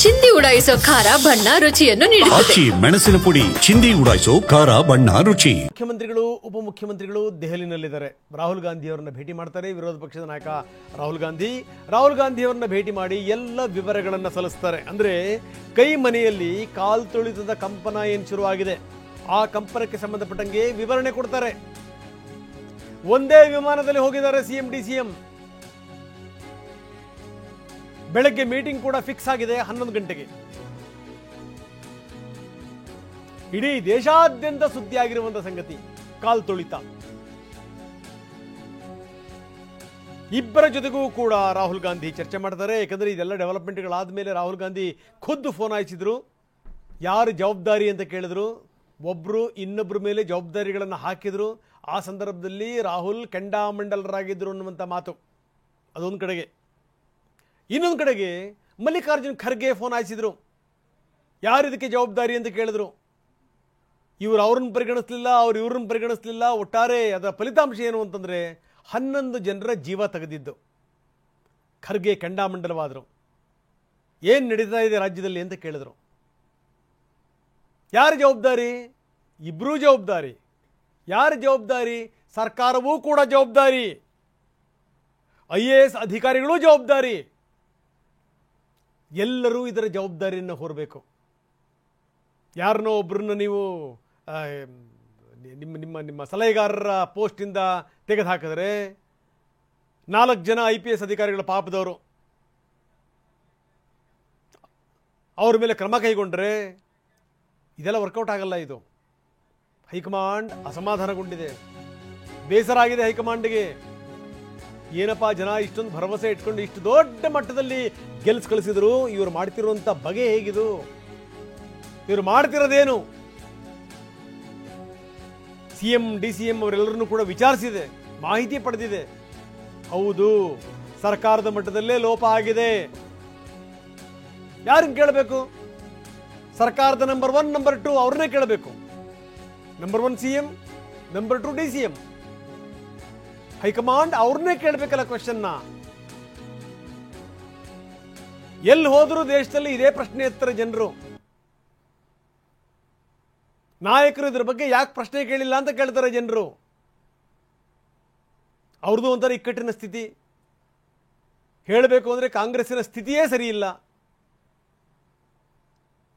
ಚಿಂದಿ ಉಡಾಯಿಸೋ ಖಾರ ಬಣ್ಣ ರುಚಿಯನ್ನು ನೀಡುತ್ತದೆ. ಮೆಣಸಿನ ಪುಡಿ ಚಿಂದಿ ಉಡಾಯಿಸೋ ಖಾರ ಬಣ್ಣ ರುಚಿ. ಮುಖ್ಯಮಂತ್ರಿಗಳು ಉಪಮುಖ್ಯಮಂತ್ರಿಗಳು ದೆಹಲಿಯಲ್ಲಿದ್ದಾರೆ. ರಾಹುಲ್ ಗಾಂಧಿ ಅವರನ್ನ ಭೇಟಿ ಮಾಡ್ತಾರೆ. ವಿರೋಧ ಪಕ್ಷದ ನಾಯಕ ರಾಹುಲ್ ಗಾಂಧಿ ಅವರನ್ನ ಭೇಟಿ ಮಾಡಿ ಎಲ್ಲ ವಿವರಗಳನ್ನು ಸಲ್ಲಿಸ್ತಾರೆ. ಅಂದ್ರೆ ಕೈ ಮನೆಯಲ್ಲಿ ಕಾಲ್ ತುಳಿತದ ಕಂಪನ ಏನು ಶುರುವಾಗಿದೆ ಆ ಕಂಪನಕ್ಕೆ ಸಂಬಂಧಪಟ್ಟಂಗೆ ವಿವರಣೆ ಕೊಡ್ತಾರೆ. ಒಂದೇ ವಿಮಾನದಲ್ಲಿ ಹೋಗಿದ್ದಾರೆ ಸಿಎಂ ಡಿಸಿಎಂ. ಬೆಳಗ್ಗೆ ಮೀಟಿಂಗ್ ಕೂಡ ಫಿಕ್ಸ್ ಆಗಿದೆ 11 ಗಂಟೆಗೆ. ಇಡೀ ದೇಶಾದ್ಯಂತ ಸುದ್ದಿಯಾಗಿರುವಂತಹ ಸಂಗತಿ ಕಾಲ್ ತುಳಿತ. ಇಬ್ಬರ ಜೊತೆಗೂ ಕೂಡ ರಾಹುಲ್ ಗಾಂಧಿ ಚರ್ಚೆ ಮಾಡ್ತಾರೆ. ಯಾಕಂದ್ರೆ ಇದೆಲ್ಲ ಡೆವಲಪ್ಮೆಂಟ್ಗಳಾದ ಮೇಲೆ ರಾಹುಲ್ ಗಾಂಧಿ ಖುದ್ದು ಫೋನ್ ಹಾಯಿಸಿದ್ರು. ಯಾರು ಜವಾಬ್ದಾರಿ ಅಂತ ಕೇಳಿದ್ರು. ಒಬ್ರು ಇನ್ನೊಬ್ಬರ ಮೇಲೆ ಜವಾಬ್ದಾರಿಗಳನ್ನು ಹಾಕಿದ್ರು. ಆ ಸಂದರ್ಭದಲ್ಲಿ ರಾಹುಲ್ ಕೆಂಡಾಮಂಡಲರಾಗಿದ್ರು ಅನ್ನುವಂಥ ಮಾತು ಅದೊಂದು ಕಡೆಗೆ. ಇನ್ನೊಂದು ಕಡೆಗೆ ಮಲ್ಲಿಕಾರ್ಜುನ್ ಖರ್ಗೆ ಫೋನ್ ಹಾಯಿಸಿದ್ರು. ಯಾರು ಇದಕ್ಕೆ ಜವಾಬ್ದಾರಿ ಅಂತ ಕೇಳಿದ್ರು. ಇವರು ಅವ್ರನ್ನ ಪರಿಗಣಿಸಲಿಲ್ಲ, ಅವ್ರು ಇವ್ರನ್ನ ಪರಿಗಣಿಸಲಿಲ್ಲ. ಒಟ್ಟಾರೆ ಅದರ ಫಲಿತಾಂಶ ಏನು ಅಂತಂದರೆ 11 ಜನರ ಜೀವ ತೆಗೆದಿದ್ದು. ಖರ್ಗೆ ಕೆಂಡಾಮಂಡಲವಾದರು. ಏನು ನಡೀತಾ ಇದೆ ರಾಜ್ಯದಲ್ಲಿ ಅಂತ ಕೇಳಿದ್ರು. ಯಾರು ಜವಾಬ್ದಾರಿ? ಇಬ್ಬರೂ ಜವಾಬ್ದಾರಿ. ಯಾರು ಜವಾಬ್ದಾರಿ? ಸರ್ಕಾರವೂ ಕೂಡ ಜವಾಬ್ದಾರಿ. IAS ಅಧಿಕಾರಿಗಳೂ ಜವಾಬ್ದಾರಿ. ಎಲ್ಲರೂ ಇದರ ಜವಾಬ್ದಾರಿಯನ್ನು ಹೊರಬೇಕು. ಯಾರನ್ನೋ ಒಬ್ಬರನ್ನ ನೀವು ನಿಮ್ಮ ಸಲಹೆಗಾರರ ಪೋಸ್ಟಿಂದ ತೆಗೆದು ಹಾಕಿದ್ರೆ 4 ಜನ IPS ಅಧಿಕಾರಿಗಳ ಪಾಪದವರು ಅವ್ರ ಮೇಲೆ ಕ್ರಮ ಕೈಗೊಂಡ್ರೆ ಇದೆಲ್ಲ ವರ್ಕೌಟ್ ಆಗಲ್ಲ. ಇದು ಹೈಕಮಾಂಡ್ ಅಸಮಾಧಾನಗೊಂಡಿದೆ, ಬೇಸರ ಆಗಿದೆ ಹೈಕಮಾಂಡ್ಗೆ. ಏನಪ್ಪಾ ಜನ ಇಷ್ಟೊಂದು ಭರವಸೆ ಇಟ್ಕೊಂಡು ಇಷ್ಟು ದೊಡ್ಡ ಮಟ್ಟದಲ್ಲಿ ಗೆಲ್ಸ್ ಕಳಿಸಿದ್ರು, ಇವರು ಮಾಡ್ತಿರುವಂಥ ಬಗೆ ಹೇಗಿದು? ಇವರು ಮಾಡ್ತಿರೋದೇನು? CM DCM ಅವರೆಲ್ಲರನ್ನೂ ಕೂಡ ವಿಚಾರಿಸಿದೆ, ಮಾಹಿತಿ ಪಡೆದಿದೆ. ಹೌದು, ಸರ್ಕಾರದ ಮಟ್ಟದಲ್ಲೇ ಲೋಪ ಆಗಿದೆ. ಯಾರನ್ನು ಕೇಳಬೇಕು? ಸರ್ಕಾರದ ನಂಬರ್ 1 ನಂಬರ್ 2 ಅವ್ರನ್ನೇ ಕೇಳಬೇಕು. Number 1 CM, number 2 DCM. High command ಅವ್ರನ್ನೇ ಕೇಳಬೇಕಲ್ಲ ಕ್ವೆಶ್ಚನ್ನ. ಎಲ್ಲಿ ಹೋದರೂ ದೇಶದಲ್ಲಿ ಇದೇ ಪ್ರಶ್ನೆ ಎತ್ತರ ಜನರು. ನಾಯಕರು ಇದ್ರ ಬಗ್ಗೆ ಯಾಕೆ ಪ್ರಶ್ನೆ ಕೇಳಿಲ್ಲ ಅಂತ ಕೇಳ್ತಾರೆ ಜನರು. ಅವ್ರದ್ದು ಒಂಥರ ಇಕ್ಕಟ್ಟಿನ ಸ್ಥಿತಿ. ಹೇಳಬೇಕು ಅಂದರೆ ಕಾಂಗ್ರೆಸ್ಸಿನ ಸ್ಥಿತಿಯೇ ಸರಿ ಇಲ್ಲ.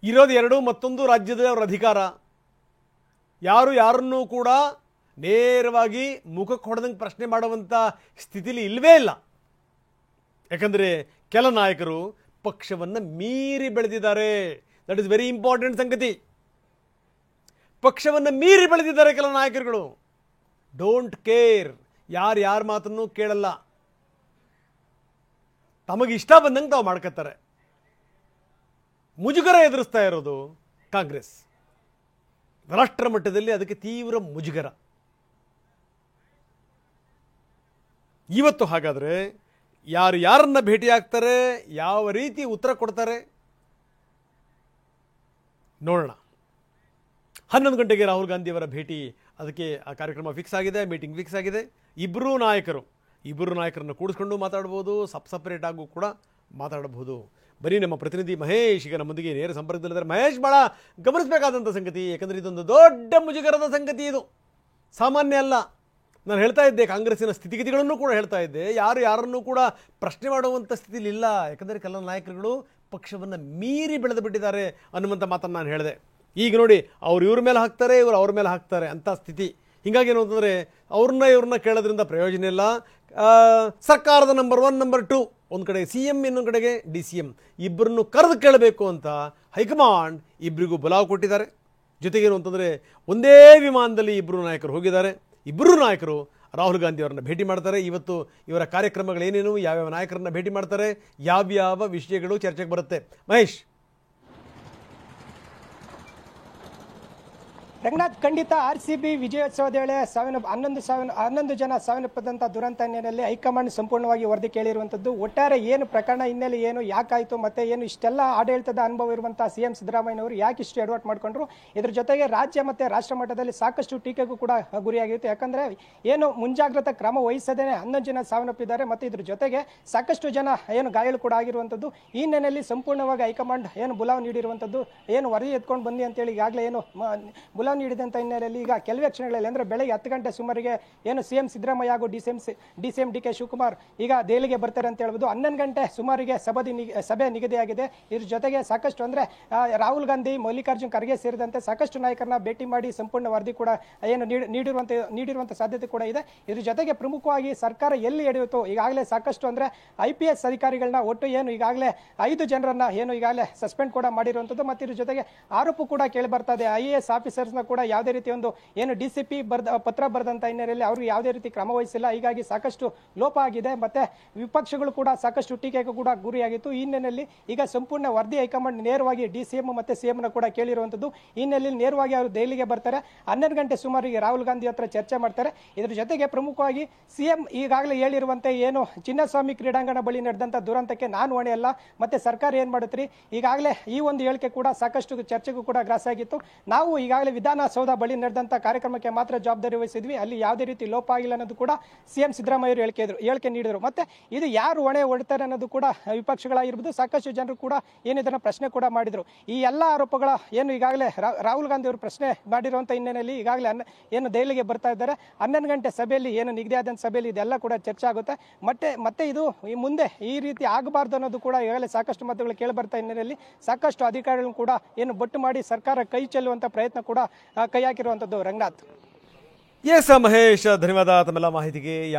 ಇರೋದು 2, ಮತ್ತೊಂದು ರಾಜ್ಯದ ಅವರ ಅಧಿಕಾರ. ಯಾರನ್ನೂ ಕೂಡ ನೇರವಾಗಿ ಮುಖಕ್ಕೆ ಹೊಡೆದಂಗೆ ಪ್ರಶ್ನೆ ಮಾಡುವಂಥ ಸ್ಥಿತಿಲಿ ಇಲ್ಲವೇ ಇಲ್ಲ. ಯಾಕಂದರೆ ಕೆಲ ನಾಯಕರು ಪಕ್ಷವನ್ನು ಮೀರಿ ಬೆಳೆದಿದ್ದಾರೆ. ದಟ್ ಇಸ್ ವೆರಿ ಇಂಪಾರ್ಟೆಂಟ್ ಸಂಗತಿ. ಪಕ್ಷವನ್ನು ಮೀರಿ ಬೆಳೆದಿದ್ದಾರೆ ಕೆಲ ನಾಯಕರುಗಳು. ಡೋಂಟ್ ಕೇರ್, ಯಾರ ಮಾತನ್ನು ಕೇಳಲ್ಲ. ತಮಗೆ ಇಷ್ಟ ಬಂದಂಗೆ ತಾವು ಮಾಡ್ಕೊತಾರೆ. ಮುಜುಗರ ಎದುರಿಸ್ತಾ ಇರೋದು ಕಾಂಗ್ರೆಸ್. ರಾಷ್ಟ್ರ ಮಟ್ಟದಲ್ಲಿ ಅದಕ್ಕೆ ತೀವ್ರ ಮುಜುಗರ. ಇವತ್ತು ಹಾಗಾದರೆ ಯಾರನ್ನ ಭೇಟಿಯಾಗ್ತಾರೆ, ಯಾವ ರೀತಿ ಉತ್ತರ ಕೊಡ್ತಾರೆ ನೋಡೋಣ. 11 ಗಂಟೆಗೆ ರಾಹುಲ್ ಗಾಂಧಿ ಅವರ ಭೇಟಿ, ಅದಕ್ಕೆ ಆ ಕಾರ್ಯಕ್ರಮ ಫಿಕ್ಸ್ ಆಗಿದೆ, ಮೀಟಿಂಗ್ ಫಿಕ್ಸ್ ಆಗಿದೆ. ಇಬ್ಬರು ನಾಯಕರನ್ನು ಕೂಡಿಸ್ಕೊಂಡು ಮಾತಾಡ್ಬೋದು, ಸಪ್ರೇಟ್ ಆಗು ಕೂಡ ಮಾತಾಡಬಹುದು. ಬರೀ ನಮ್ಮ ಪ್ರತಿನಿಧಿ ಮಹೇಶ್ ಈಗ ನಮ್ಮೊಂದಿಗೆ ನೇರ ಸಂಪರ್ಕದಲ್ಲಿದ್ದಾರೆ. ಮಹೇಶ್, ಭಾಳ ಗಮನಿಸಬೇಕಾದಂಥ ಸಂಗತಿ, ಯಾಕಂದರೆ ಇದೊಂದು ದೊಡ್ಡ ಮುಜುಗರದ ಸಂಗತಿ. ಇದು ಸಾಮಾನ್ಯ ಅಲ್ಲ. ನಾನು ಹೇಳ್ತಾ ಇದ್ದೆ, ಕಾಂಗ್ರೆಸ್ಸಿನ ಸ್ಥಿತಿಗತಿಗಳನ್ನು ಕೂಡ ಹೇಳ್ತಾ ಇದ್ದೆ. ಯಾರನ್ನೂ ಕೂಡ ಪ್ರಶ್ನೆ ಮಾಡುವಂಥ ಸ್ಥಿತಿಲಿ ಇಲ್ಲ. ಯಾಕಂದರೆ ಕೆಲ ನಾಯಕರುಗಳು ಪಕ್ಷವನ್ನು ಮೀರಿ ಬೆಳೆದು ಬಿಟ್ಟಿದ್ದಾರೆ ಅನ್ನುವಂಥ ಮಾತನ್ನು ನಾನು ಹೇಳಿದೆ. ಈಗ ನೋಡಿ, ಇವ್ರ ಮೇಲೆ ಹಾಕ್ತಾರೆ, ಇವರು ಅವ್ರ ಮೇಲೆ ಹಾಕ್ತಾರೆ ಅಂತ ಸ್ಥಿತಿ. ಹೀಗಾಗಿ ಏನು ಅಂತಂದರೆ ಇವ್ರನ್ನ ಕೇಳೋದ್ರಿಂದ ಪ್ರಯೋಜನ ಇಲ್ಲ. ಸರ್ಕಾರದ ನಂಬರ್ 1 ನಂಬರ್ 2 ಒಂದು ಕಡೆ CM, ಇನ್ನೊಂದು ಕಡೆಗೆ DCM ಇಬ್ಬರನ್ನು ಕರೆದು ಕೇಳಬೇಕು ಅಂತ ಹೈಕಮಾಂಡ್ ಇಬ್ಬರಿಗೂ ಬಲಾವ್ ಕೊಟ್ಟಿದ್ದಾರೆ. ಜೊತೆಗೇನು ಅಂತಂದರೆ ಒಂದೇ ವಿಮಾನದಲ್ಲಿ ಇಬ್ಬರು ನಾಯಕರು ಹೋಗಿದ್ದಾರೆ. ಇಬ್ಬರು ನಾಯಕರು ರಾಹುಲ್ ಗಾಂಧಿ ಅವರನ್ನ ಭೇಟಿ ಮಾಡ್ತಾರೆ. ಇವತ್ತು ಇವರ ಕಾರ್ಯಕ್ರಮಗಳೇನೇನು, ಯಾವ್ಯಾವ ನಾಯಕರನ್ನ ಭೇಟಿ ಮಾಡ್ತಾರೆ, ಯಾವ್ಯಾವ ವಿಷಯಗಳು ಚರ್ಚೆಗೆ ಬರುತ್ತೆ? ಮಹೇಶ್. ರಂಗನಾಥ್, ಖಂಡಿತ RCB ವಿಜಯೋತ್ಸವದ ವೇಳೆ 11 ಜನ ಸಾವನ್ನಪ್ಪಿದಂಥ ದುರಂತ ಹಿನ್ನೆಲೆಯಲ್ಲಿ ಹೈಕಮಾಂಡ್ ಸಂಪೂರ್ಣವಾಗಿ ವರದಿ ಕೇಳಿರುವಂಥದ್ದು. ಒಟ್ಟಾರೆ ಏನು ಪ್ರಕರಣ ಹಿನ್ನೆಲೆ ಏನು, ಯಾಕಾಯಿತು, ಮತ್ತೆ ಏನು ಇಷ್ಟೆಲ್ಲ ಆಡಳಿತದ ಅನುಭವ ಇರುವಂಥ CM ಸಿದ್ದರಾಮಯ್ಯನವರು ಯಾಕೆ ಇಷ್ಟು ಎಡವಟ್ ಮಾಡ್ಕೊಂಡ್ರು, ಇದ್ರ ಜೊತೆಗೆ ರಾಜ್ಯ ಮತ್ತು ರಾಷ್ಟ್ರ ಮಟ್ಟದಲ್ಲಿ ಸಾಕಷ್ಟು ಟೀಕೆಗೂ ಕೂಡ ಗುರಿಯಾಗಿತ್ತು. ಯಾಕಂದರೆ ಏನು ಮುಂಜಾಗ್ರತಾ ಕ್ರಮ ವಹಿಸದೇ 11 ಜನ ಸಾವನ್ನಪ್ಪಿದ್ದಾರೆ ಮತ್ತು ಇದ್ರ ಜೊತೆಗೆ ಸಾಕಷ್ಟು ಜನ ಏನು ಗಾಯಾಳು ಕೂಡ ಆಗಿರುವಂಥದ್ದು. ಈ ಹಿನ್ನೆಲೆಯಲ್ಲಿ ಸಂಪೂರ್ಣವಾಗಿ ಹೈಕಮಾಂಡ್ ಏನು ಬುಲಾವ್ ನೀಡಿರುವಂಥದ್ದು, ಏನು ವರದಿ ಎತ್ಕೊಂಡು ಬಂದಿ ಅಂತೇಳಿ ಈಗಾಗಲೇ ಏನು ಬುಲಾವ್ ನೀಡಿದಂಥ ಹಿನ್ನೆಲೆಯಲ್ಲಿ ಈಗ ಕೆಲವೇ ಕ್ಷಣಗಳಲ್ಲಿ ಅಂದರೆ ಬೆಳಗ್ಗೆ 10 ಗಂಟೆ ಸುಮಾರಿಗೆ ಏನು CM ಸಿದ್ದರಾಮಯ್ಯ ಹಾಗೂ DCM DK ಶಿವಕುಮಾರ್ ಈಗ ದೆಹಲಿಗೆ ಬರ್ತಾರೆ ಅಂತ ಹೇಳ್ಬೋದು. 11 ಗಂಟೆ ಸುಮಾರಿಗೆ ಸಭೆ ನಿಗದಿಯಾಗಿದೆ. ಇದ್ರ ಜೊತೆಗೆ ಸಾಕಷ್ಟು ಅಂದರೆ ರಾಹುಲ್ ಗಾಂಧಿ, ಮಲ್ಲಿಕಾರ್ಜುನ್ ಖರ್ಗೆ ಸೇರಿದಂತೆ ಸಾಕಷ್ಟು ನಾಯಕರನ್ನ ಭೇಟಿ ಮಾಡಿ ಸಂಪೂರ್ಣ ವರದಿ ಕೂಡ ಏನು ನೀಡಿರುವಂಥ ಸಾಧ್ಯತೆ ಕೂಡ ಇದೆ. ಇದ್ರ ಜೊತೆಗೆ ಪ್ರಮುಖವಾಗಿ ಸರ್ಕಾರ ಎಲ್ಲಿ ಎಳೆಯುತ್ತೋ ಈಗಾಗಲೇ ಸಾಕಷ್ಟು ಅಂದರೆ IPS ಅಧಿಕಾರಿಗಳನ್ನ ಒಟ್ಟು ಏನು ಈಗಾಗಲೇ 5 ಜನರನ್ನ ಏನು ಈಗಾಗಲೇ ಸಸ್ಪೆಂಡ್ ಕೂಡ ಮಾಡಿರುವಂಥದ್ದು. ಮತ್ತು ಇದ್ರ ಜೊತೆಗೆ ಆರೋಪ ಕೂಡ ಕೇಳಿ ಬರ್ತಾ ಇದೆ. IAS ಆಫೀಸರ್ಸ್ನ ಕೂಡ ಯಾವುದೇ ರೀತಿ ಒಂದು ಏನು DCP ಪತ್ರ ಬರೆದಂತ ಹಿನ್ನೆಲೆಯಲ್ಲಿ ಅವ್ರಿಗೆ ಯಾವುದೇ ರೀತಿ ಕ್ರಮ ವಹಿಸಿಲ್ಲ. ಹೀಗಾಗಿ ಸಾಕಷ್ಟು ಲೋಪ ಆಗಿದೆ. ಮತ್ತೆ ವಿಪಕ್ಷಗಳು ಕೂಡ ಸಾಕಷ್ಟು ಟೀಕೆಗೂ ಕೂಡ ಗುರಿಯಾಗಿತ್ತು. ಈ ಹಿನ್ನೆಲೆಯಲ್ಲಿ ಈಗ ಸಂಪೂರ್ಣ ವರದಿ ಹೈಕಮಾಂಡ್ ನೇರವಾಗಿ DCM ಮತ್ತೆ CM ನ ಕೂಡ ಕೇಳಿರುವಂಥದ್ದು. ಈ ಹಿನ್ನೆಲೆಯಲ್ಲಿ ನೇರವಾಗಿ ಅವರು ದೆಹಲಿಗೆ ಬರ್ತಾರೆ. 12 ಗಂಟೆ ಸುಮಾರಿಗೆ ರಾಹುಲ್ ಗಾಂಧಿ ಹತ್ರ ಚರ್ಚೆ ಮಾಡ್ತಾರೆ. ಇದ್ರ ಜೊತೆಗೆ ಪ್ರಮುಖವಾಗಿ CM ಈಗಾಗಲೇ ಹೇಳಿರುವಂತೆ ಏನು ಚಿನ್ನಸ್ವಾಮಿ ಕ್ರೀಡಾಂಗಣ ಬಳಿ ನಡೆದಂತ ದುರಂತಕ್ಕೆ ನಾನು ಹೊಣೆ ಅಲ್ಲ, ಮತ್ತೆ ಸರ್ಕಾರ ಏನ್ ಮಾಡುತ್ತೀರಿ, ಈಗಾಗಲೇ ಈ ಒಂದು ಹೇಳಿಕೆ ಕೂಡ ಸಾಕಷ್ಟು ಚರ್ಚೆಗೂ ಕೂಡ ಗ್ರಾಸ ಆಗಿತ್ತು. ನಾವು ಈಗಾಗಲೇ ವಿಧಾನಸೌಧ ಬಳಿ ನಡೆದಂತ ಕಾರ್ಯಕ್ರಮಕ್ಕೆ ಮಾತ್ರ ಜವಾಬ್ದಾರಿ ವಹಿಸಿದ್ವಿ, ಅಲ್ಲಿ ಯಾವುದೇ ರೀತಿ ಲೋಪ ಆಗಿಲ್ಲ ಅನ್ನೋದು ಕೂಡ CM ಸಿದ್ದರಾಮಯ್ಯ ಅವರು ಹೇಳಿಕೆ ನೀಡಿದರು. ಮತ್ತೆ ಇದು ಯಾರು ಹೊಣೆ ಹೊಡ್ತಾರೆ ಅನ್ನೋದು ಕೂಡ ವಿಪಕ್ಷಗಳಾಗಿರ್ಬೋದು ಸಾಕಷ್ಟು ಜನರು ಕೂಡ ಏನು ಇದನ್ನ ಪ್ರಶ್ನೆ ಕೂಡ ಮಾಡಿದ್ರು. ಈ ಎಲ್ಲ ಆರೋಪಗಳ ಏನು ಈಗಾಗಲೇ ರಾಹುಲ್ ಗಾಂಧಿ ಅವರು ಪ್ರಶ್ನೆ ಮಾಡಿರುವಂತ ಹಿನ್ನೆಲೆಯಲ್ಲಿ ಈಗಾಗಲೇ ಏನು ದೆಹಲಿಗೆ ಬರ್ತಾ ಇದ್ದಾರೆ. 11 ಗಂಟೆ ಸಭೆಯಲ್ಲಿ ಏನು ನಿಗದಿಯಾದಂಥ ಸಭೆಯಲ್ಲಿ ಇದೆಲ್ಲ ಕೂಡ ಚರ್ಚೆ ಆಗುತ್ತೆ. ಮತ್ತೆ ಇದು ಈ ಮುಂದೆ ಈ ರೀತಿ ಆಗಬಾರ್ದು ಅನ್ನೋದು ಕೂಡ ಈಗಾಗಲೇ ಸಾಕಷ್ಟು ಮಾತುಗಳು ಕೇಳಿ ಬರ್ತಾ ಹಿನ್ನೆಲೆಯಲ್ಲಿ ಸಾಕಷ್ಟು ಅಧಿಕಾರಿಗಳನ್ನು ಕೂಡ ಏನು ಬೊಟ್ಟು ಮಾಡಿ ಸರ್ಕಾರ ಕೈ ಚೆಲ್ಲುವಂತ ಪ್ರಯತ್ನ ಕೂಡ ಕೈ ಹಾಕಿರುವಂಥದ್ದು. ರಂಗನಾಥ್. ಎಸ್ ಮಹೇಶ್, ಧನ್ಯವಾದ ತಮ್ಮೆಲ್ಲ ಮಾಹಿತಿಗೆ.